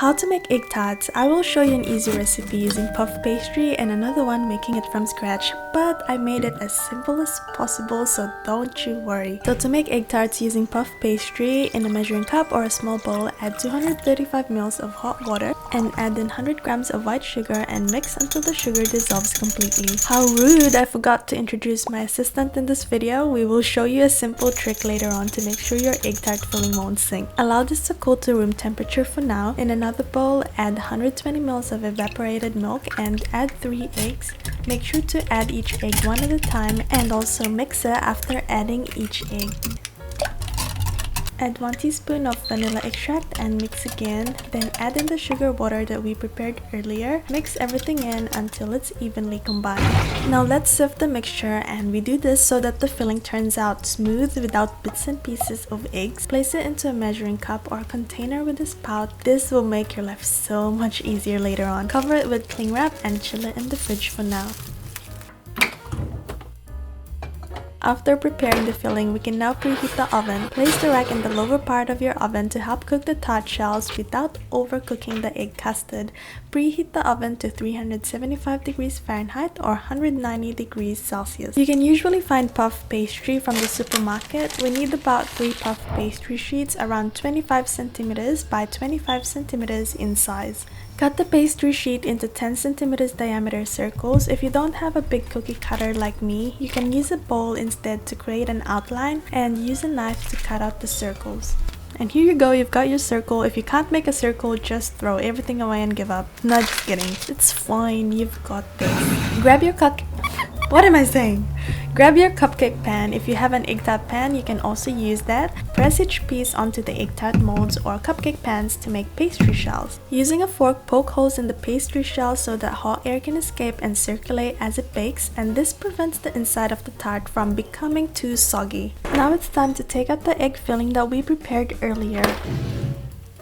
How to make egg tarts. I will show you an easy recipe using puff pastry and another one making it from scratch, but I made it as simple as possible, so don't you worry. So to make egg tarts using puff pastry, in a measuring cup or a small bowl, add 235 ml of hot water and add in 100 grams of white sugar and mix until the sugar dissolves completely. How rude! I forgot to introduce my assistant in this video. We will show you a simple trick later on to make sure your egg tart filling won't sink. Allow this to cool to room temperature for now. In another bowl, add 120 ml of evaporated milk and add 3 eggs. Make sure to add each egg one at a time and also mix it after adding each egg. Add 1 teaspoon of vanilla extract and mix again. Then add in the sugar water that we prepared earlier. Mix everything in until it's evenly combined. Now let's sift the mixture, and we do this so that the filling turns out smooth without bits and pieces of eggs. Place it into a measuring cup or container with a spout. This will make your life so much easier later on. Cover it with cling wrap and chill it in the fridge for now. After preparing the filling, we can now preheat the oven. Place the rack in the lower part of your oven to help cook the tart shells without overcooking the egg custard. Preheat the oven to 375 degrees Fahrenheit or 190 degrees Celsius. You can usually find puff pastry from the supermarket. We need about 3 puff pastry sheets around 25 centimeters by 25 centimeters in size. Cut the pastry sheet into 10 centimeters diameter circles. If you don't have a big cookie cutter like me, you can use a bowl instead to create an outline and use a knife to cut out the circles. And here you go, you've got your circle. If you can't make a circle, just throw everything away and give up. No, just kidding. It's fine, you've got this. Grab your What am I saying? Grab your cupcake pan. If you have an egg tart pan, you can also use that. Press each piece onto the egg tart molds or cupcake pans to make pastry shells. Using a fork, poke holes in the pastry shell so that hot air can escape and circulate as it bakes, and this prevents the inside of the tart from becoming too soggy. Now it's time to take out the egg filling that we prepared earlier.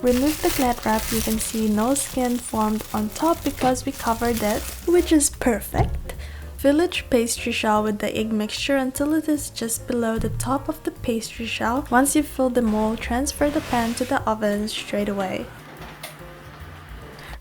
Remove the Glad wrap. You can see no skin formed on top because we covered it, which is perfect. Fill each pastry shell with the egg mixture until it is just below the top of the pastry shell. Once you've filled the mold, transfer the pan to the oven straight away.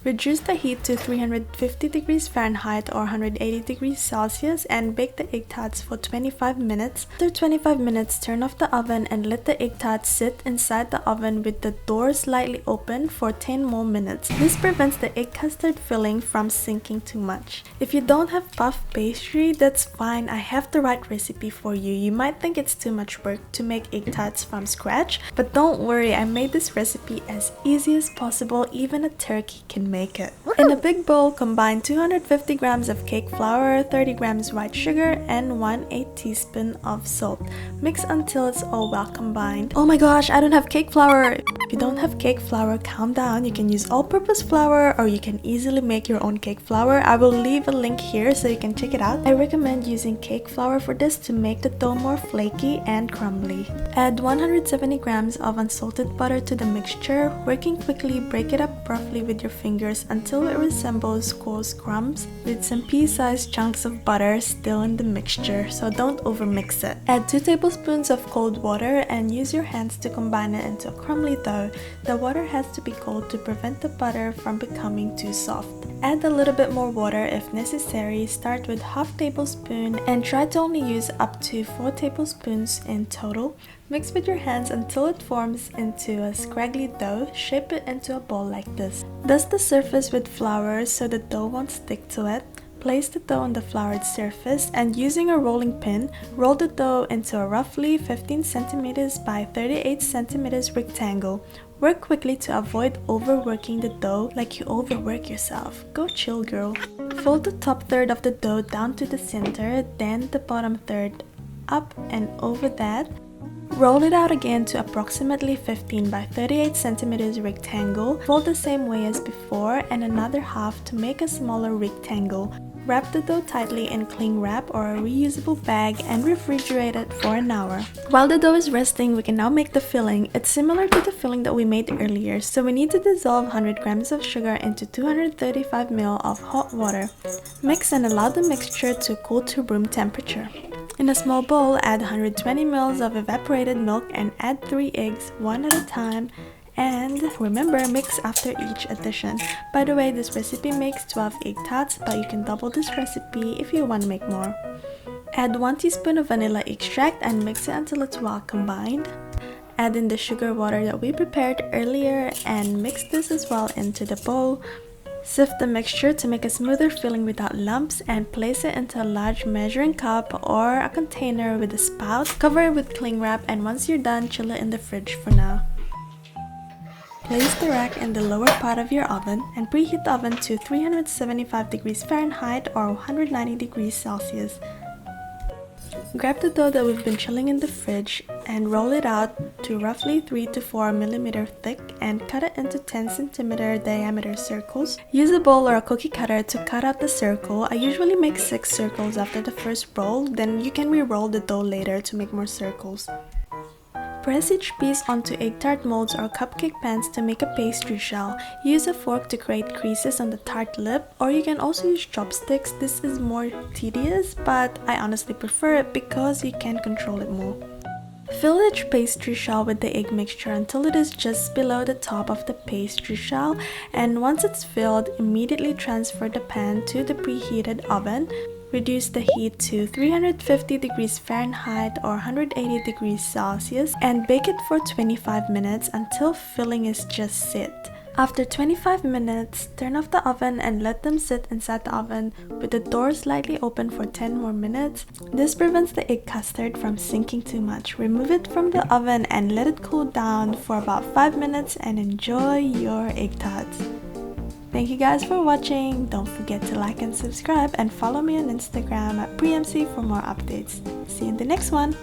Reduce the heat to 350 degrees Fahrenheit or 180 degrees Celsius and bake the egg tarts for 25 minutes. After 25 minutes, turn off the oven and let the egg tarts sit inside the oven with the door slightly open for 10 more minutes. This prevents the egg custard filling from sinking too much. If you don't have puff pastry, that's fine. I have the right recipe for you. You might think it's too much work to make egg tarts from scratch, but don't worry, I made this recipe as easy as possible. Even a turkey can make it. In a big bowl, combine 250 grams of cake flour, 30 grams white sugar, and 1/8 teaspoon of salt. Mix until it's all well combined. Oh my gosh, I don't have cake flour! If you don't have cake flour, calm down. You can use all-purpose flour or you can easily make your own cake flour. I will leave a link here so you can check it out. I recommend using cake flour for this to make the dough more flaky and crumbly. Add 170 grams of unsalted butter to the mixture. Working quickly, break it up roughly with your fingers until it resembles coarse crumbs with some pea-sized chunks of butter still in the mixture, so don't overmix it. Add 2 tablespoons of cold water and use your hands to combine it into a crumbly dough. The water has to be cold to prevent the butter from becoming too soft. Add a little bit more water if necessary. Start with half tablespoon and try to only use up to 4 tablespoons in total. Mix with your hands until it forms into a scraggly dough. Shape it into a ball like this. Dust the surface with flour so the dough won't stick to it. Place the dough on the floured surface and using a rolling pin, roll the dough into a roughly 15 centimeters by 38 centimeters rectangle. Work quickly to avoid overworking the dough like you overwork yourself. Go chill, girl. Fold the top third of the dough down to the center, then the bottom third up and over that. Roll it out again to approximately 15 by 38 centimeters rectangle. Fold the same way as before and another half to make a smaller rectangle. Wrap the dough tightly in cling wrap or a reusable bag and refrigerate it for an hour. While the dough is resting, we can now make the filling. It's similar to the filling that we made earlier, so we need to dissolve 100 grams of sugar into 235 ml of hot water. Mix and allow the mixture to cool to room temperature. In a small bowl, add 120 ml of evaporated milk and add 3 eggs, one at a time, And remember, mix after each addition. By the way, this recipe makes 12 egg tarts, but you can double this recipe if you want to make more. Add 1 teaspoon of vanilla extract and mix it until it's well combined. Add in the sugar water that we prepared earlier and mix this as well into the bowl. Sift the mixture to make a smoother filling without lumps and place it into a large measuring cup or a container with a spout. Cover it with cling wrap, and once you're done, chill it in the fridge for now. Place the rack in the lower part of your oven and preheat the oven to 375 degrees Fahrenheit or 190 degrees Celsius. Grab the dough that we've been chilling in the fridge and roll it out to roughly 3 to 4 millimeter thick and cut it into 10 centimeter diameter circles. Use a bowl or a cookie cutter to cut out the circle. I usually make 6 circles after the first roll, then you can re-roll the dough later to make more circles. Press each piece onto egg tart molds or cupcake pans to make a pastry shell. Use a fork to create creases on the tart lip, or you can also use chopsticks. This is more tedious, but I honestly prefer it because you can control it more. Fill each pastry shell with the egg mixture until it is just below the top of the pastry shell, and once it's filled, immediately transfer the pan to the preheated oven. Reduce the heat to 350 degrees Fahrenheit or 180 degrees Celsius and bake it for 25 minutes until filling is just set. After 25 minutes, turn off the oven and let them sit inside the oven with the door slightly open for 10 more minutes. This prevents the egg custard from sinking too much. Remove it from the oven and let it cool down for about 5 minutes and enjoy your egg tarts. Thank you guys for watching. Don't forget to like and subscribe and follow me on Instagram at PreMC for more updates. See you in the next one.